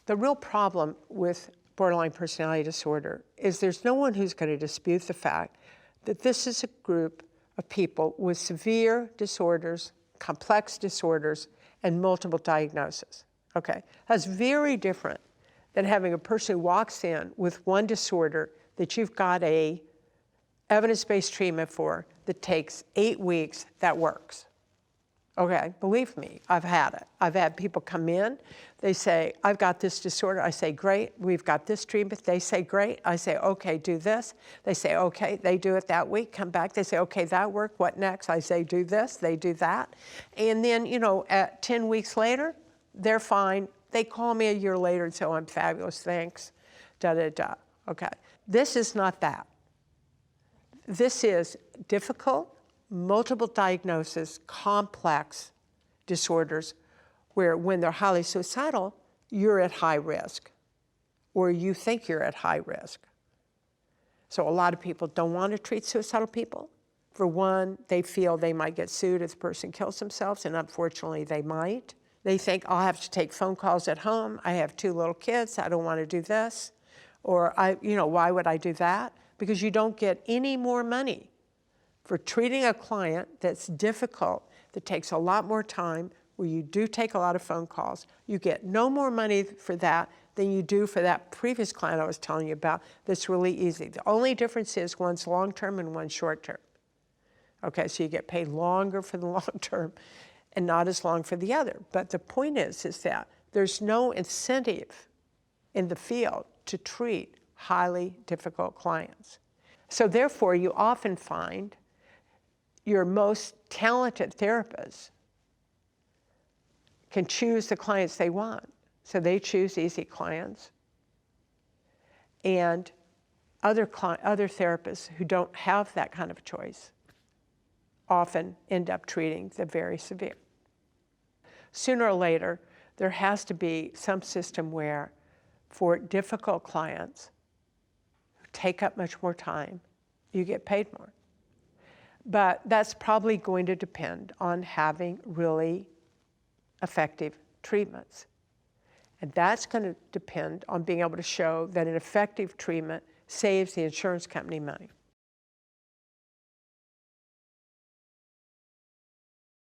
The real problem with borderline personality disorder is there's no one who's going to dispute the fact that this is a group of people with severe disorders, complex disorders, and multiple diagnoses. Okay, that's very different than having a person who walks in with one disorder that you've got a evidence-based treatment for that takes 8 weeks that works. Okay, believe me, I've had it. I've had people come in, they say, I've got this disorder. I say, great, we've got this treatment. They say, great. I say, okay, do this. They say, okay, they do it that week, come back. They say, okay, that worked, what next? I say, do this, they do that. And then, at 10 weeks later, they're fine. They call me a year later and say, oh, I'm fabulous, thanks, da-da-da. Okay, this is not that. This is difficult, multiple diagnosis, complex disorders where when they're highly suicidal, you're at high risk, or you think you're at high risk. So a lot of people don't want to treat suicidal people. For one, they feel they might get sued if the person kills themselves, and unfortunately they might. They think, I'll have to take phone calls at home. I have 2 little kids. I don't want to do this. Or, why would I do that? Because you don't get any more money for treating a client that's difficult, that takes a lot more time, where you do take a lot of phone calls. You get no more money for that than you do for that previous client I was telling you about that's really easy. The only difference is one's long-term and one's short-term. Okay, so you get paid longer for the long-term and not as long for the other. But the point is that there's no incentive in the field to treat highly difficult clients. So therefore, you often find your most talented therapists can choose the clients they want. So they choose easy clients. And other therapists who don't have that kind of choice often end up treating the very severe. Sooner or later, there has to be some system where for difficult clients who take up much more time, you get paid more. But that's probably going to depend on having really effective treatments. And that's going to depend on being able to show that an effective treatment saves the insurance company money.